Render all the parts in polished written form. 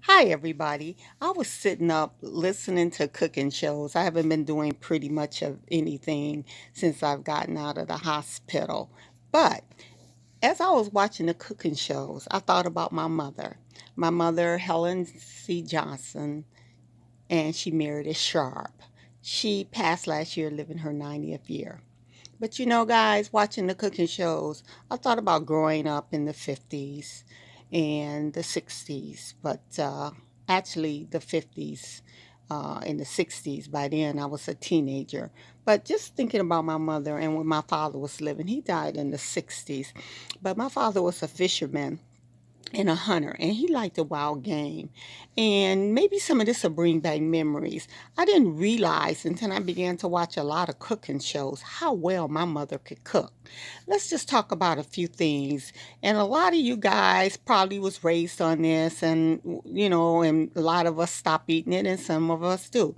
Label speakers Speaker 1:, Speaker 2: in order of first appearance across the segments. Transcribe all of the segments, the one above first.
Speaker 1: Hi, everybody. I was sitting up listening to cooking shows. I haven't been doing pretty much of anything since I've gotten out of the hospital. But as I was watching the cooking shows, I thought about my mother. My mother, Helen C. Johnson, and she married a Sharp. She passed last year, living her 90th year. But guys, watching the cooking shows, I thought about growing up in the 50s and the 60s, but actually the 50s and the 60s. By then, I was a teenager. But just thinking about my mother and when my father was living, he died in the 60s. But my father was a fisherman and a hunter, and he liked the wild game. And maybe some of this will bring back memories. I didn't realize until I began to watch a lot of cooking shows how well my mother could cook. Let's just talk about a few things. And a lot of you guys probably was raised on this, and and a lot of us stop eating it, and some of us do.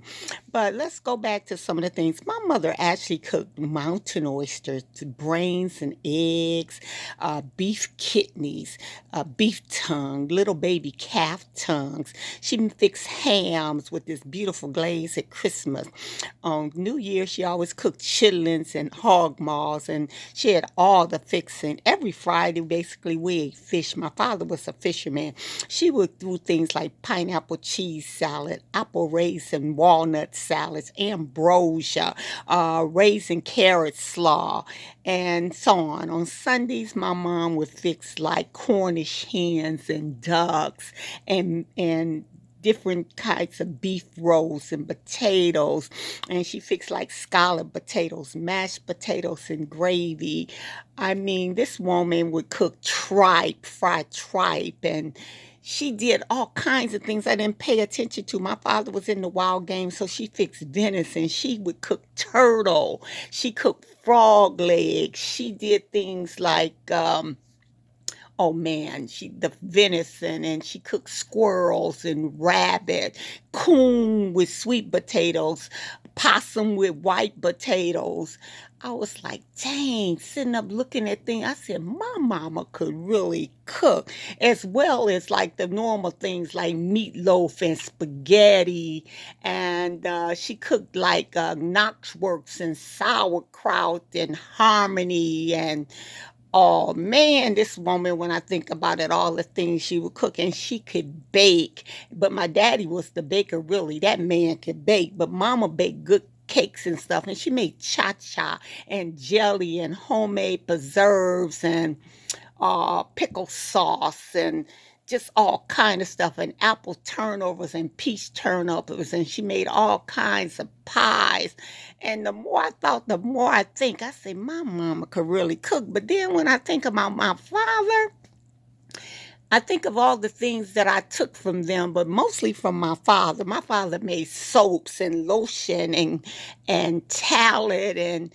Speaker 1: But let's go back to some of the things. My mother actually cooked mountain oysters, brains and eggs, beef kidneys, beef tongue, little baby calf tongues. She fixed hams with this beautiful glaze at Christmas. On New Year, she always cooked chitlins and hog maws, and she had all the fixing. Every Friday, basically, we ate fish. My father was a fisherman. She would do things like pineapple cheese salad, apple raisin walnut salads, ambrosia, raisin carrot slaw, and so on. On Sundays, my mom would fix like Cornish hens and ducks and different kinds of beef rolls and potatoes. And she fixed like scallop potatoes, mashed potatoes and gravy. I mean, this woman would cook tripe, fried tripe, and she did all kinds of things I didn't pay attention to. My father was in the wild game, so she fixed venison. She would cook turtle. She cooked frog legs. She did things like oh man, she the venison, and she cooked squirrels and rabbit, coon with sweet potatoes, possum with white potatoes. I was like, dang, sitting up looking at things. I said, my mama could really cook, as well as like the normal things like meatloaf and spaghetti. And she cooked like knockwursts and sauerkraut and harmony and oh man, this woman, when I think about it, all the things she would cook, and she could bake. But my daddy was the baker, really. That man could bake, but mama baked good cakes and stuff. And she made cha cha and jelly and homemade preserves and pickle sauce and just all kind of stuff and apple turnovers and peach turnovers, and she made all kinds of pies. And the more I thought, the more I think, I say my mama could really cook. But then when I think about my father, I think of all the things that I took from them, but mostly from my father. My father made soaps and lotion and talent, and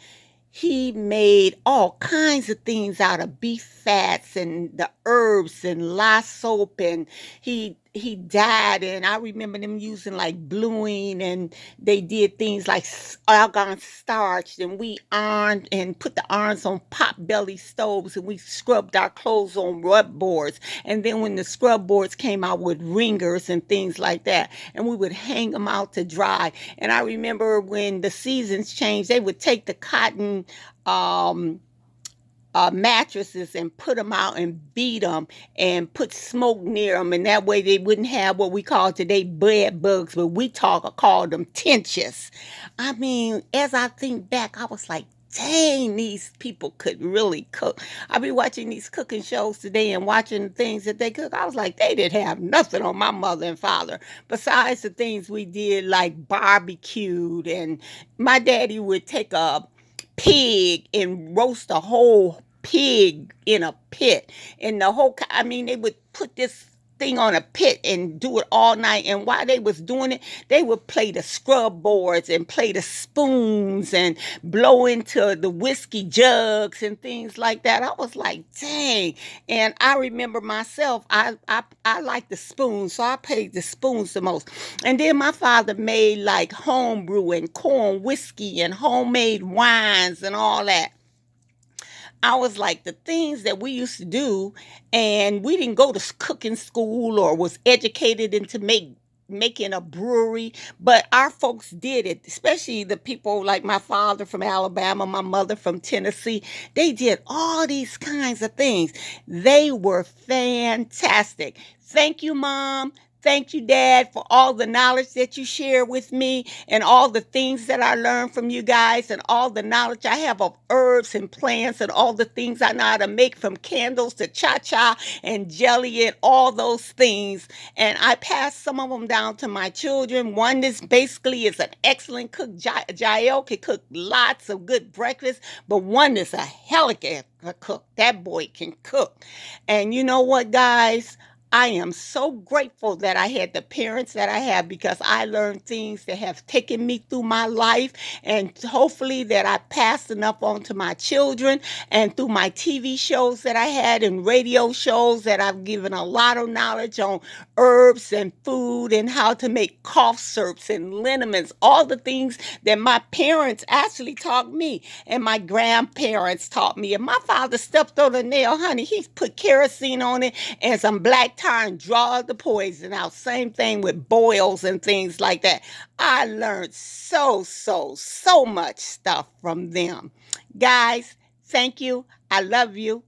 Speaker 1: he made all kinds of things out of beef fats and the herbs and lye soap, and he died, and I remember them using like bluing, and they did things like argon starch, and we ironed and put the irons on pot belly stoves, and we scrubbed our clothes on rub boards. And then when the scrub boards came out with ringers and things like that, and we would hang them out to dry. And I remember when the seasons changed, they would take the cotton um, mattresses and put them out and beat them and put smoke near them, and that way they wouldn't have what we call today bed bugs, but we call them tenches. I mean, as I think back, I was like, dang, these people could really cook. I be watching these cooking shows today and watching the things that they cook. I was like, they didn't have nothing on my mother and father besides the things we did like barbecued. And my daddy would take a pig and roast a whole pig in a pit. And I mean, they would put this thing on a pit and do it all night. And while they was doing it, they would play the scrub boards and play the spoons and blow into the whiskey jugs and things like that. I was like, dang. And I remember myself, I like the spoons, so I played the spoons the most. And then my father made like homebrew and corn whiskey and homemade wines and all that. I was like, the things that we used to do, and we didn't go to cooking school or was educated into making a brewery, but our folks did it, especially the people like my father from Alabama, my mother from Tennessee. They did all these kinds of things. They were fantastic. Thank you, Mom. Thank you, Dad, for all the knowledge that you share with me and all the things that I learned from you guys and all the knowledge I have of herbs and plants and all the things I know how to make, from candles to cha-cha and jelly and all those things. And I pass some of them down to my children. One is basically is an excellent cook. Jael can cook lots of good breakfast, but one is a hell of a cook. That boy can cook. And you know what, guys? I am so grateful that I had the parents that I have, because I learned things that have taken me through my life, and hopefully that I passed enough on to my children, and through my TV shows that I had and radio shows that I've given a lot of knowledge on herbs and food and how to make cough syrups and liniments, all the things that my parents actually taught me and my grandparents taught me. And my father stepped on a nail, honey. He put kerosene on it and some black tar and draw the poison out. Same thing with boils and things like that. I learned so much stuff from them. Guys, thank you. I love you.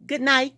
Speaker 1: Good night.